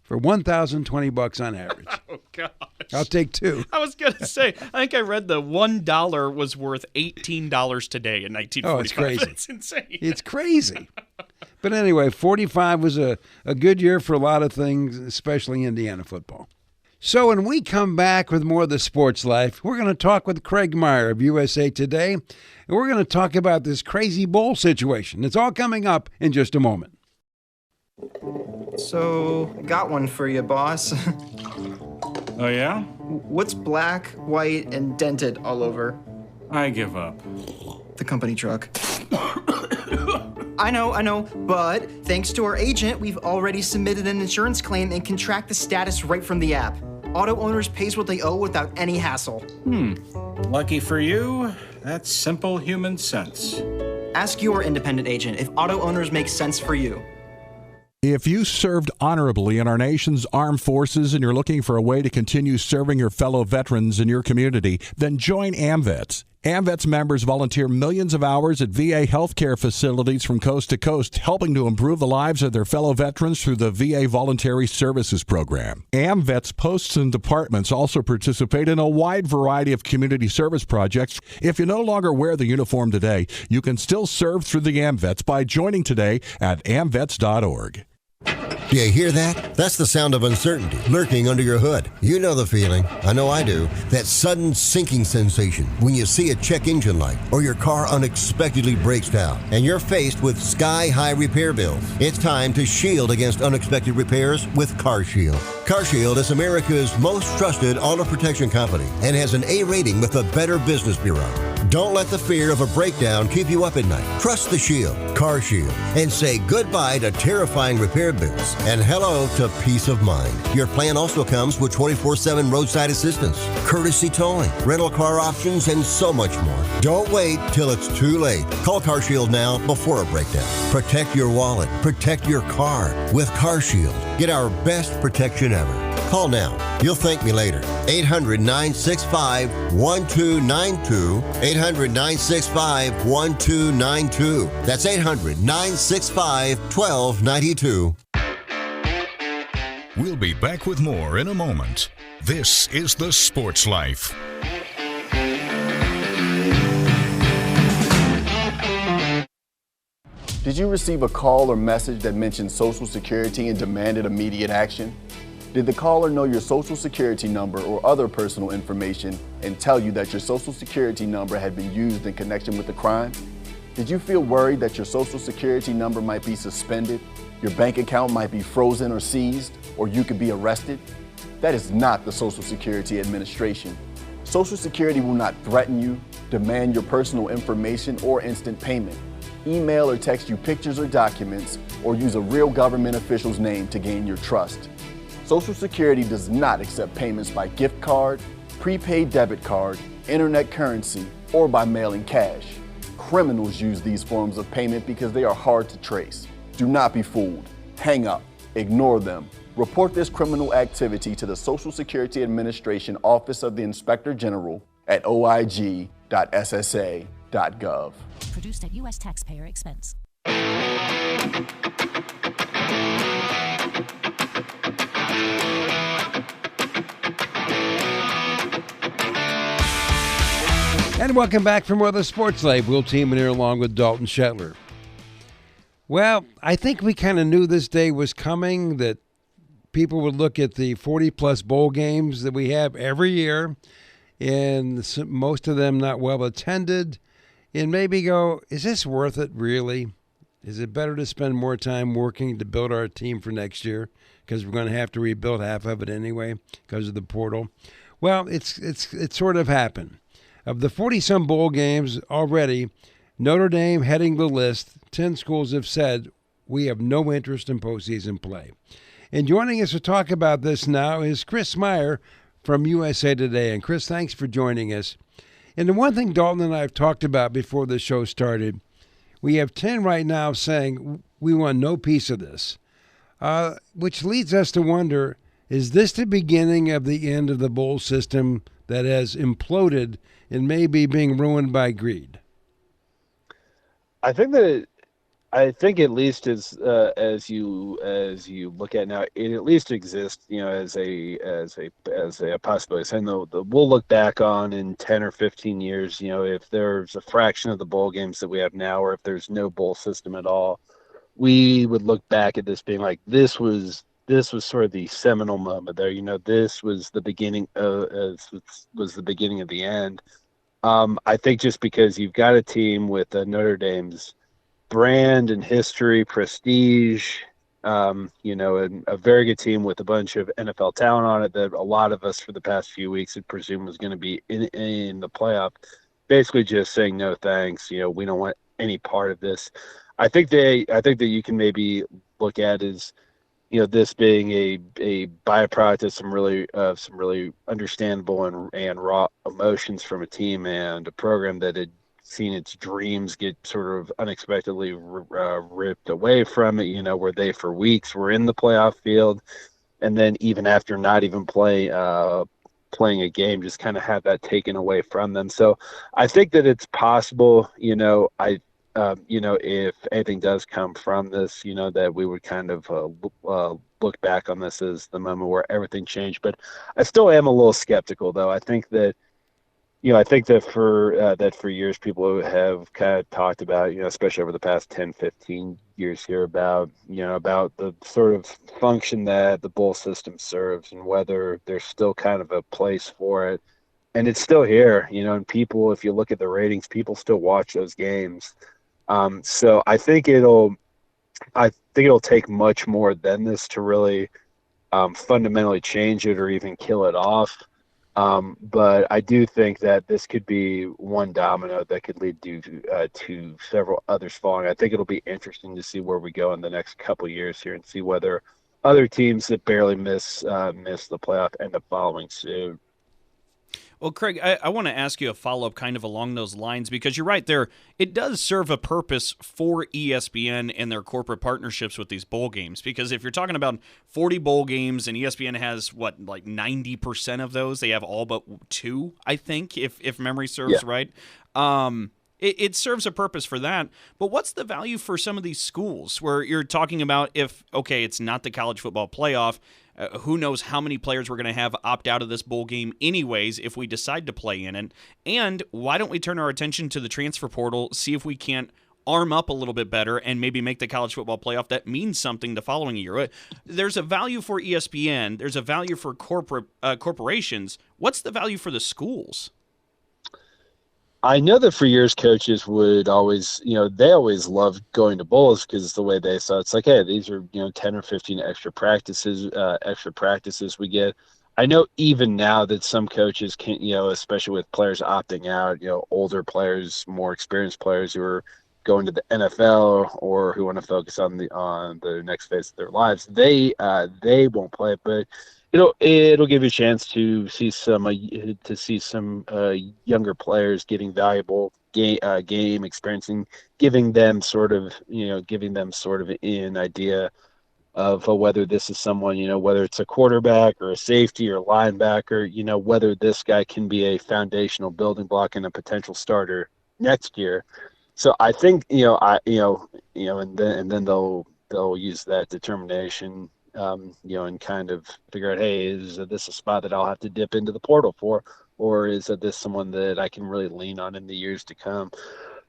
for $1,020 on average. Oh, gosh. I'll take 2. I was going to say, I think I read the $1 was worth $18 today in 1945. Oh, it's crazy. That's insane. It's crazy. But anyway, 45 was a good year for a lot of things, especially Indiana football. So when we come back with more of the sports life, we're going to talk with Craig Meyer of USA Today, and we're going to talk about this crazy bowl situation. It's all coming up in just a moment. So, got one for you, boss. Oh, yeah? What's black, white, and dented all over? I give up. The company truck. I know, but thanks to our agent, we've already submitted an insurance claim and can track the status right from the app. Auto owners pays what they owe without any hassle. Lucky for you, that's simple human sense. Ask your independent agent if auto owners make sense for you. If you served honorably in our nation's armed forces and you're looking for a way to continue serving your fellow veterans in your community, then join AMVETS. AMVETS members volunteer millions of hours at VA healthcare facilities from coast to coast, helping to improve the lives of their fellow veterans through the VA Voluntary Services Program. AMVETS posts and departments also participate in a wide variety of community service projects. If you no longer wear the uniform today, you can still serve through the AMVETS by joining today at amvets.org. Do you hear that? That's the sound of uncertainty lurking under your hood. You know the feeling. I know I do. That sudden sinking sensation when you see a check engine light or your car unexpectedly breaks down and you're faced with sky-high repair bills. It's time to shield against unexpected repairs with CarShield. CarShield is America's most trusted auto protection company and has an A rating with the Better Business Bureau. Don't let the fear of a breakdown keep you up at night. Trust the Shield, CarShield, and say goodbye to terrifying repair bills and hello to peace of mind. Your plan also comes with 24/7 roadside assistance, courtesy towing, rental car options, and so much more. Don't wait till it's too late. Call CarShield now before a breakdown. Protect your wallet. Protect your car with CarShield. Get our best protection ever. Call now. You'll thank me later. 800-965-1292. 800-965-1292. That's 800-965-1292. We'll be back with more in a moment. This is The Sports Life. Did you receive a call or message that mentioned Social Security and demanded immediate action? Did the caller know your Social Security number or other personal information and tell you that your Social Security number had been used in connection with the crime? Did you feel worried that your Social Security number might be suspended, your bank account might be frozen or seized, or you could be arrested? That is not the Social Security Administration. Social Security will not threaten you, demand your personal information, or instant payment, email or text you pictures or documents, or use a real government official's name to gain your trust. Social Security does not accept payments by gift card, prepaid debit card, internet currency, or by mailing cash. Criminals use these forms of payment because they are hard to trace. Do not be fooled. Hang up. Ignore them. Report this criminal activity to the Social Security Administration Office of the Inspector General at oig.ssa.gov. Produced at U.S. taxpayer expense. And welcome back from Weather Sports Live. Will Tiemann here along with Dalton Shetler. Well, I think we kind of knew this day was coming, that people would look at the 40-plus bowl games that we have every year, and most of them not well attended, and maybe go, is this worth it really? Is it better to spend more time working to build our team for next year? Because we're going to have to rebuild half of it anyway because of the portal. Well, it's sort of happened. Of the 40-some bowl games already, Notre Dame heading the list, 10 schools have said, we have no interest in postseason play. And joining us to talk about this now is Chris Meyer from USA Today. And Chris, thanks for joining us. And the one thing Dalton and I have talked about before the show started, we have 10 right now saying we want no piece of this, which leads us to wonder, is this the beginning of the end of the bowl system that has imploded and maybe being ruined by greed? I think at least as you look at now, it at least exists, as a possibility. I know that we'll look back on in 10 or 15 years, if there's a fraction of the bowl games that we have now, or if there's no bowl system at all, we would look back at this being like, this was sort of the seminal moment there. This was the beginning of the end. I think just because you've got a team with Notre Dame's brand and history, prestige, a very good team with a bunch of NFL talent on it that a lot of us for the past few weeks had presumed was going to be in the playoff, basically just saying no thanks. We don't want any part of this. I think that you can maybe look at as this being a byproduct of some really understandable and raw emotions from a team and a program that had seen its dreams get sort of unexpectedly ripped away from it. Where they for weeks were in the playoff field, and then even after not even playing a game, just kind of had that taken away from them. So I think that it's possible. If anything does come from this, that we would kind of look back on this as the moment where everything changed. But I still am a little skeptical, though. I think that for years people have kind of talked about, especially over the past 10, 15 years here about the sort of function that the bowl system serves and whether there's still kind of a place for it. And it's still here, and people, if you look at the ratings, people still watch those games. So I think it'll take much more than this to really fundamentally change it or even kill it off. But I do think that this could be one domino that could lead to several others falling. I think it'll be interesting to see where we go in the next couple of years here and see whether other teams that barely miss the playoff end up following suit. Well, Craig, I want to ask you a follow-up kind of along those lines because you're right there. It does serve a purpose for ESPN and their corporate partnerships with these bowl games because if you're talking about 40 bowl games and ESPN has, like 90% of those, they have all but 2, I think, if memory serves right. It serves a purpose for that. But what's the value for some of these schools where you're talking about it's not the college football playoff, who knows how many players we're going to have opt out of this bowl game anyways if we decide to play in it. And why don't we turn our attention to the transfer portal, see if we can't arm up a little bit better and maybe make the college football playoff that means something the following year. There's a value for ESPN. There's a value for corporations. What's the value for the schools? I know that for years coaches would always, they always loved going to bowls because it's the way they saw it. It's like, hey, these are, 10 or 15 extra practices we get. I know even now that some coaches can, especially with players opting out, older players, more experienced players who are going to the NFL or who want to focus on the next phase of their lives, they won't play, but it'll give you a chance to see some younger players getting valuable game experience and giving them sort of an idea of whether this is someone, whether it's a quarterback or a safety or a linebacker, whether this guy can be a foundational building block and a potential starter next year. So I think and then they'll use that determination. And kind of figure out, hey, is this a spot that I'll have to dip into the portal for, or is this someone that I can really lean on in the years to come?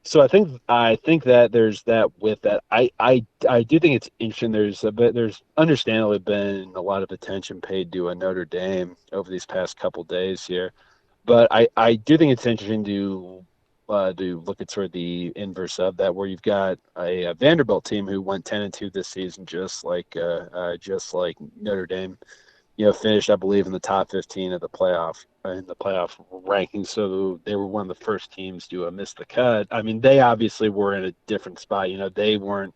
So I think that there's that with that. I do think it's interesting. There's understandably been a lot of attention paid to a Notre Dame over these past couple days here, but I do think it's interesting to look at sort of the inverse of that, where you've got a Vanderbilt team who went 10-2 this season, just like Notre Dame, finished, I believe, in the top 15 of the playoff rankings. So they were one of the first teams to miss the cut. I mean, they obviously were in a different spot. They weren't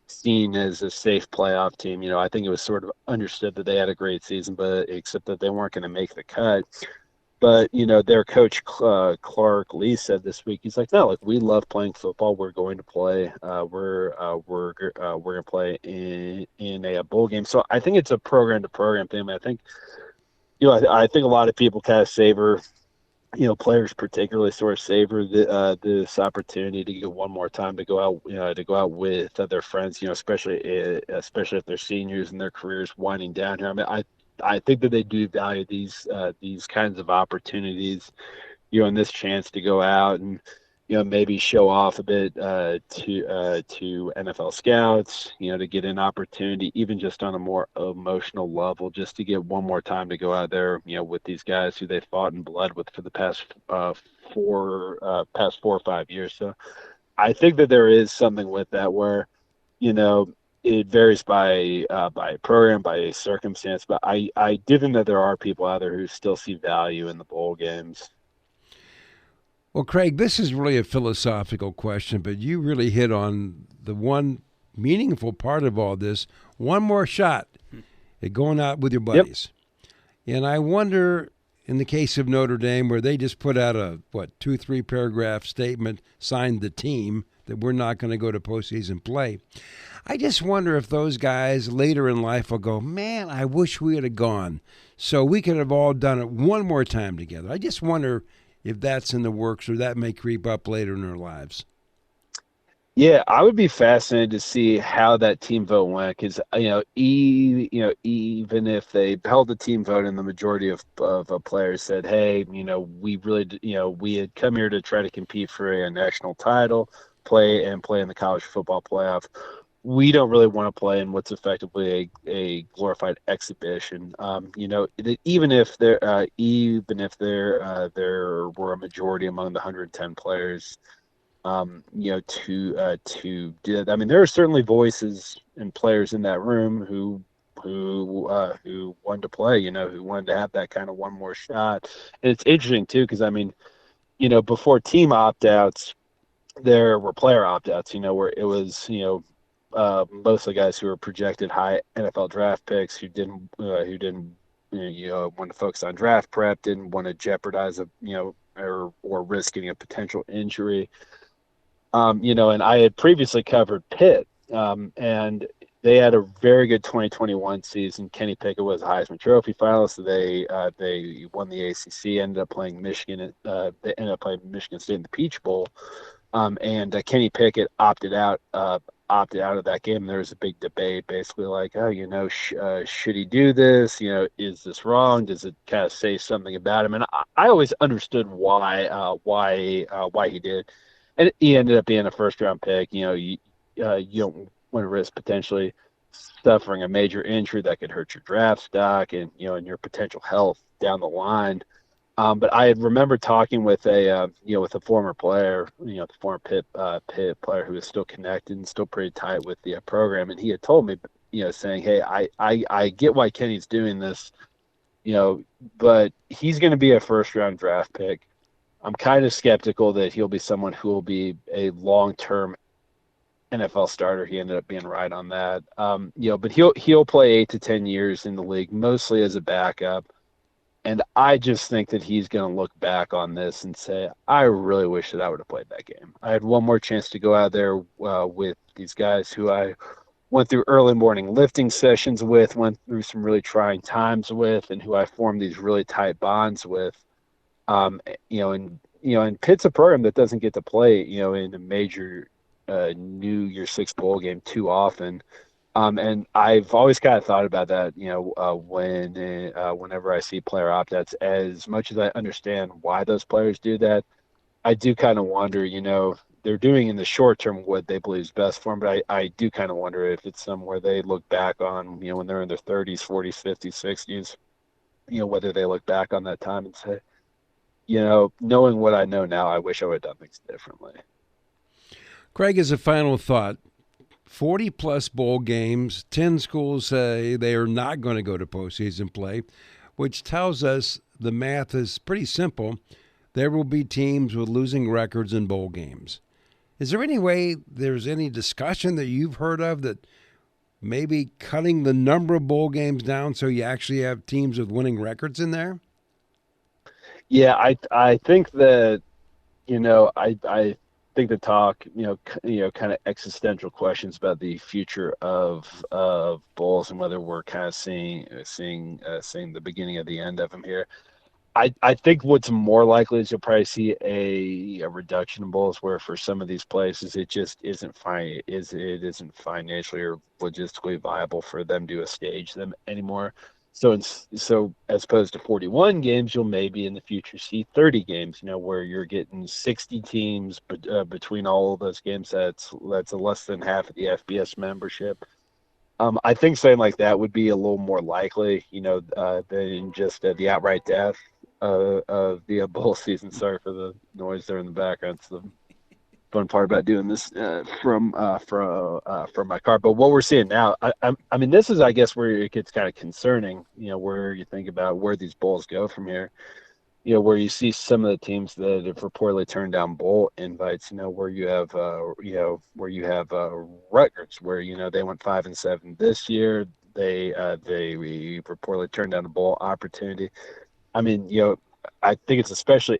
seen as a safe playoff team. I think it was sort of understood that they had a great season, but except that they weren't going to make the cut. But, their coach, Clark Lee, said this week, he's like, no, we love playing football. We're going to play. We're going to play in a bowl game. So I think it's a program-to-program thing. I think, I think a lot of people kind of savor, players particularly sort of savor this opportunity to get one more time to go out with their friends, especially if they're seniors and their careers winding down here. I mean, I think that they do value these kinds of opportunities, and this chance to go out and, maybe show off a bit to NFL scouts, to get an opportunity, even just on a more emotional level, just to get one more time to go out there, with these guys who they fought in blood with for the past 4 or 5 years. So I think that there is something with that where, it varies by program, by circumstance. But I do think that there are people out there who still see value in the bowl games. Well, Craig, this is really a philosophical question, but you really hit on the one meaningful part of all this. One more shot at going out with your buddies. Yep. And I wonder, in the case of Notre Dame, where they just put out a, 2-3 paragraph statement, signed the team, that we're not going to go to postseason play. I just wonder if those guys later in life will go, man, I wish we had gone so we could have all done it one more time together. I just wonder if that's in the works or that may creep up later in their lives. Yeah, I would be fascinated to see how that team vote went because, even if they held the team vote and the majority of players said, hey, we really, we had come here to try to compete for a national title, play in the college football playoff. We don't really want to play in what's effectively a glorified exhibition. Even if there were a majority among the 110 players, to do that. I mean, there are certainly voices and players in that room who wanted to play. Who wanted to have that kind of one more shot. And it's interesting too, because before team opt-outs, there were player opt-outs. Where it was most of the guys who were projected high NFL draft picks who didn't want to focus on draft prep, didn't want to jeopardize or risk getting a potential injury. And I had previously covered Pitt, and they had a very good 2021 season. Kenny Pickett was a Heisman Trophy finalist. They won the ACC, ended up playing Michigan. They ended up playing Michigan State in the Peach Bowl, and Kenny Pickett opted out of that game. There was a big debate, basically like, should he do this? Is this wrong? Does it kind of say something about him? And I always understood why he did. And he ended up being a first-round pick. You don't want to risk potentially suffering a major injury that could hurt your draft stock and and your potential health down the line. But I remember talking with a former player, the former Pitt player who is still connected and still pretty tight with the program, and he had told me, saying, "Hey, I get why Kenny's doing this, but he's going to be a first-round draft pick. I'm kind of skeptical that he'll be someone who will be a long-term NFL starter." He ended up being right on that. But he'll play 8 to 10 years in the league, mostly as a backup. And I just think that he's going to look back on this and say, I really wish that I would have played that game. I had one more chance to go out there with these guys who I went through early morning lifting sessions with, went through some really trying times with, and who I formed these really tight bonds with. And Pitt's a program that doesn't get to play, in a major New Year's Six bowl game too often. And I've always kind of thought about that, whenever I see player opt-outs, as much as I understand why those players do that, I do kind of wonder, they're doing in the short term what they believe is best for them. But I do kind of wonder if it's somewhere they look back on, when they're in their 30s, 40s, 50s, 60s, whether they look back on that time and say, knowing what I know now, I wish I would have done things differently. Craig, as a final thought, 40-plus bowl games, 10 schools say they are not going to go to postseason play, which tells us the math is pretty simple. There will be teams with losing records in bowl games. Is there any way there's any discussion that you've heard of that maybe cutting the number of bowl games down so you actually have teams with winning records in there? Yeah, I think that, I think the talk, kind of existential questions about the future of bowls and whether we're kind of seeing the beginning of the end of them here. I think what's more likely is you'll probably see a reduction in bowls where for some of these places it just isn't financially or logistically viable for them to stage them anymore. So as opposed to 41 games, you'll maybe in the future see 30 games, where you're getting 60 teams between all of those games. That's a less than half of the FBS membership. I think something like that would be a little more likely, than just the outright death of the bowl season. Sorry for the noise there in the background. It's the fun part about doing this from my car. But what we're seeing now, I mean, this is, I guess, where it gets kind of concerning, where you think about where these bowls go from here, where you see some of the teams that have reportedly turned down bowl invites, where you have Rutgers, where, they went 5-7 this year. They reportedly turned down a bowl opportunity. I mean, I think it's especially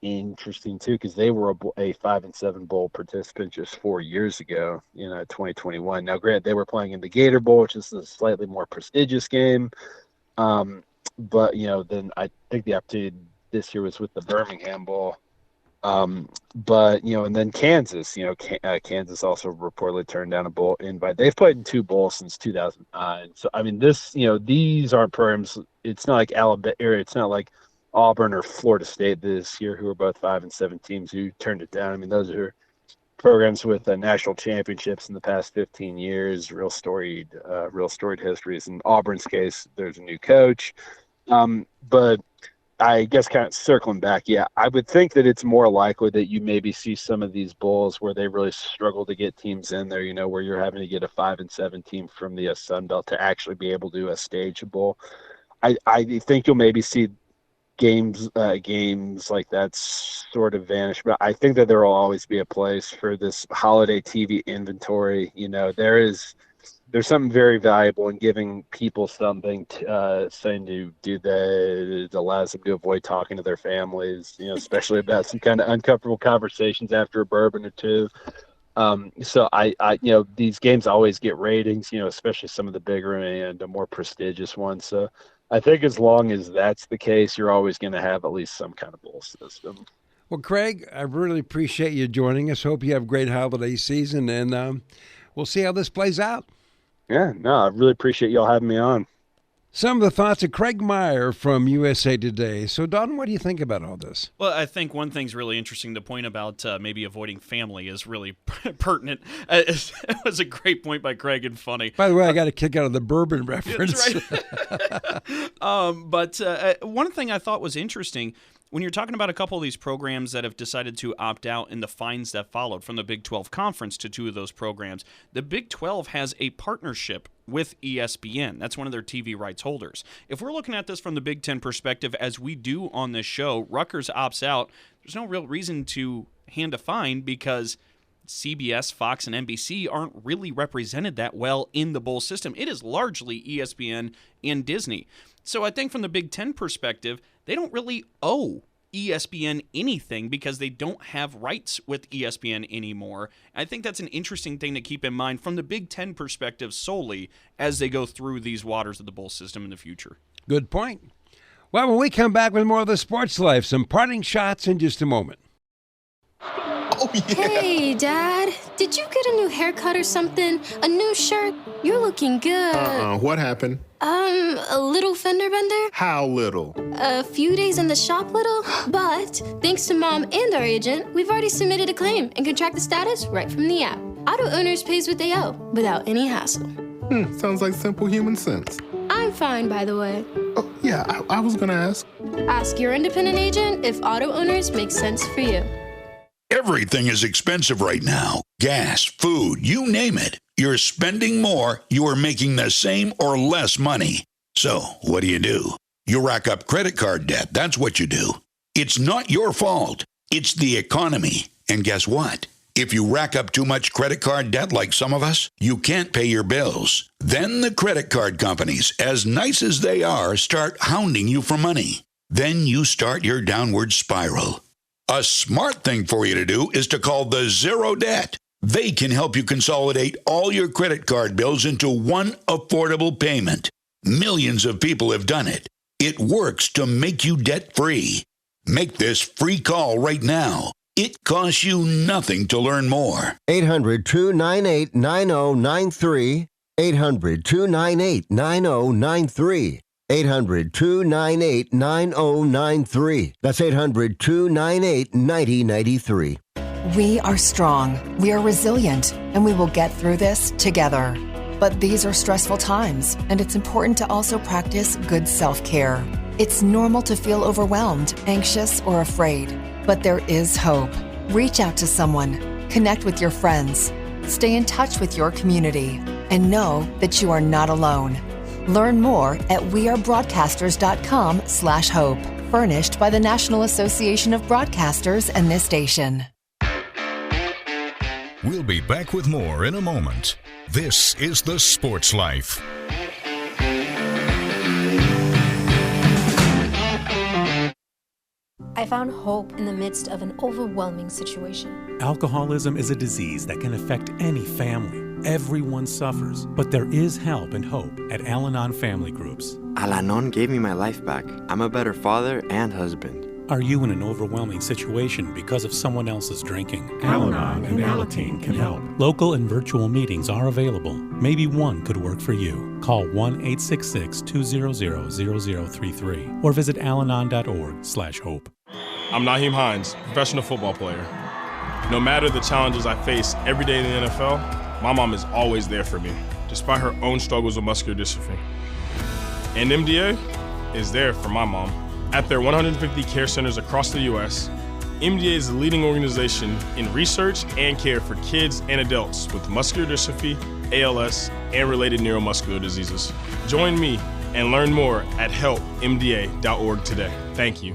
interesting too, because they were a 5-7 bowl participant just 4 years ago, 2021. Now, granted, they were playing in the Gator Bowl, which is a slightly more prestigious game. But, then I think the opportunity this year was with the Birmingham Bowl. But, and then Kansas, Kansas also reportedly turned down a bowl invite. They've played in 2 bowls since 2009. So, I mean, these aren't programs. It's not like Alabama, it's not like Auburn or Florida State this year, who are both 5-7 teams who turned it down. I mean, those are programs with national championships in the past 15 years, real storied histories. In Auburn's case, there's a new coach. But I guess kind of circling back, I would think that it's more likely that you maybe see some of these bowls where they really struggle to get teams in there, where you're having to get a 5-7 team from the Sun Belt to actually be able to stage a bowl. I think you'll maybe see games like that sort of vanish, but I think that there will always be a place for this holiday TV inventory. There's something very valuable in giving people something saying to do that allows them to avoid talking to their families, especially about some kind of uncomfortable conversations after a bourbon or two. So I these games always get ratings, especially some of the bigger and more prestigious ones. So I think as long as that's the case, you're always going to have at least some kind of bowl system. Well, Craig, I really appreciate you joining us. Hope you have a great holiday season, and we'll see how this plays out. Yeah, no, I really appreciate y'all having me on. Some of the thoughts of Craig Meyer from USA Today. So, Don, what do you think about all this? Well, I think one thing's really interesting. The point about maybe avoiding family is really pertinent. It was a great point by Craig and funny. By the way, I got a kick out of the bourbon reference. That's right. But one thing I thought was interesting, when you're talking about a couple of these programs that have decided to opt out and the fines that followed from the Big 12 Conference to 2 of those programs, the Big 12 has a partnership with ESPN. That's one of their TV rights holders. If we're looking at this from the Big 10 perspective, as we do on this show, Rutgers opts out, there's no real reason to hand a fine because CBS, Fox, and NBC aren't really represented that well in the bowl system. It is largely ESPN and Disney. So I think from the Big 10 perspective, they don't really owe ESPN anything because they don't have rights with ESPN anymore. I think that's an interesting thing to keep in mind from the Big 10 perspective solely as they go through these waters of the bowl system in the future. Good point. Well, when we come back with more of the Sports Life, some parting shots in just a moment. Oh, yeah. Hey, Dad. Did you get a new haircut or something? A new shirt? You're looking good. What happened? A little fender bender? How little? A few days in the shop little, but thanks to Mom and our agent, we've already submitted a claim and can track the status right from the app. Auto Owners pays what they owe without any hassle. Sounds like simple human sense. I'm fine, by the way. Oh, yeah, I was gonna ask. Ask your independent agent if Auto Owners makes sense for you. Everything is expensive right now. Gas, food, you name it. You're spending more, you are making the same or less money. So, what do? You rack up credit card debt. That's what you do. It's not your fault. It's the economy. And guess what? If you rack up too much credit card debt like some of us, you can't pay your bills. Then the credit card companies, as nice as they are, start hounding you for money. Then you start your downward spiral. A smart thing for you to do is to call the Zero Debt. They can help you consolidate all your credit card bills into one affordable payment. Millions of people have done it. It works to make you debt-free. Make this free call right now. It costs you nothing to learn more. 800-298-9093. 800-298-9093. 800-298-9093. That's 800-298-9093. We are strong, we are resilient, and we will get through this together. But these are stressful times, and it's important to also practice good self-care. It's normal to feel overwhelmed, anxious, or afraid, but there is hope. Reach out to someone. Connect with your friends. Stay in touch with your community. And know that you are not alone. Learn more at wearebroadcasters.com/hope. Furnished by the National Association of Broadcasters and this station. We'll be back with more in a moment. This is The Sports Life. I found hope in the midst of an overwhelming situation. Alcoholism is a disease that can affect any family. Everyone suffers, but there is help and hope at Al-Anon Family Groups. Al-Anon gave me my life back. I'm a better father and husband. Are you in an overwhelming situation because of someone else's drinking? Al-Anon and Alateen can help. Local and virtual meetings are available. Maybe one could work for you. Call 1-866-200-0033 or visit alanon.org/hope. I'm Naheem Hines, professional football player. No matter the challenges I face every day in the NFL, my mom is always there for me, despite her own struggles with muscular dystrophy. And MDA is there for my mom. At their 150 care centers across the U.S., MDA is the leading organization in research and care for kids and adults with muscular dystrophy, ALS, and related neuromuscular diseases. Join me and learn more at helpmda.org today. Thank you.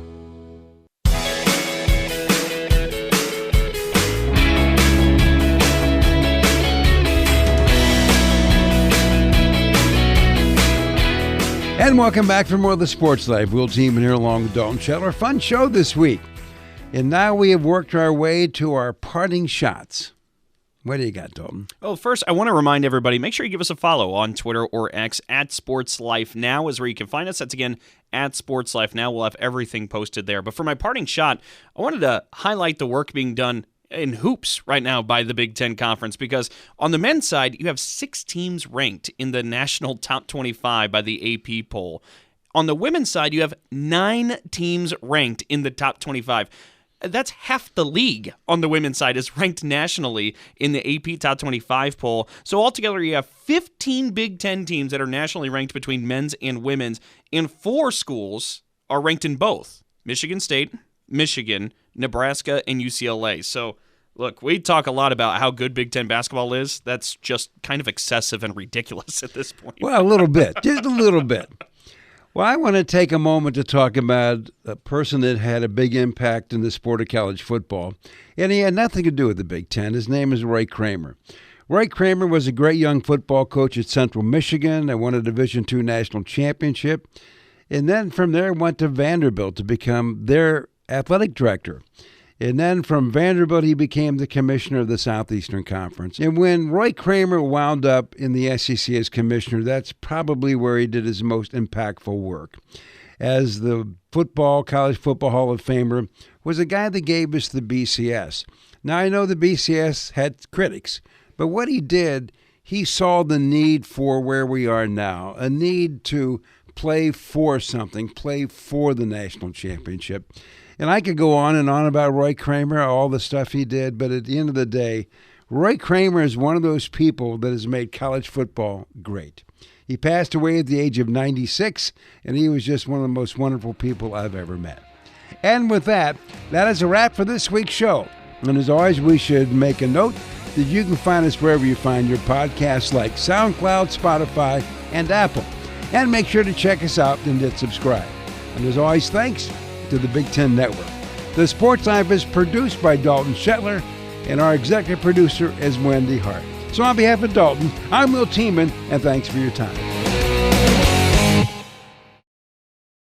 And welcome back for more of the Sports Life. Will Team here along with Dalton Shetler. Fun show this week. And now we have worked our way to our parting shots. What do you got, Dalton? Well, first, I want to remind everybody, make sure you give us a follow on Twitter or X at Sports Life Now is where you can find us. That's, again, at Sports Life Now. We'll have everything posted there. But for my parting shot, I wanted to highlight the work being done in hoops right now by the Big Ten Conference, because on the men's side, you have 6 teams ranked in the national top 25 by the AP poll. On the women's side, you have 9 teams ranked in the top 25. That's half the league on the women's side is ranked nationally in the AP Top 25 poll. So altogether, you have 15 Big Ten teams that are nationally ranked between men's and women's, and 4 schools are ranked in both: Michigan State, Michigan, Nebraska, and UCLA. So, look, we talk a lot about how good Big Ten basketball is. That's just kind of excessive and ridiculous at this point. Well, a little bit, just a little bit. Well, I want to take a moment to talk about a person that had a big impact in the sport of college football, and he had nothing to do with the Big Ten. His name is Roy Kramer. Roy Kramer was a great young football coach at Central Michigan and won a Division II national championship, and then from there went to Vanderbilt to become their athletic director. And then from Vanderbilt, he became the commissioner of the Southeastern Conference. And when Roy Kramer wound up in the SEC as commissioner, that's probably where he did his most impactful work. As the College Football Hall of Famer, was a guy that gave us the BCS. Now, I know the BCS had critics, but what he did, he saw the need for where we are now, a need to play for something, play for the national championship. And I could go on and on about Roy Kramer, all the stuff he did, but at the end of the day, Roy Kramer is one of those people that has made college football great. He passed away at the age of 96, and he was just one of the most wonderful people I've ever met. And with that, that is a wrap for this week's show. And as always, we should make a note that you can find us wherever you find your podcasts, like SoundCloud, Spotify, and Apple. And make sure to check us out and hit subscribe. And as always, thanks to the Big Ten Network. The Sports Life is produced by Dalton Shetler, and our executive producer is Wendy Hart. So on behalf of Dalton, I'm Will Tiemann, and thanks for your time.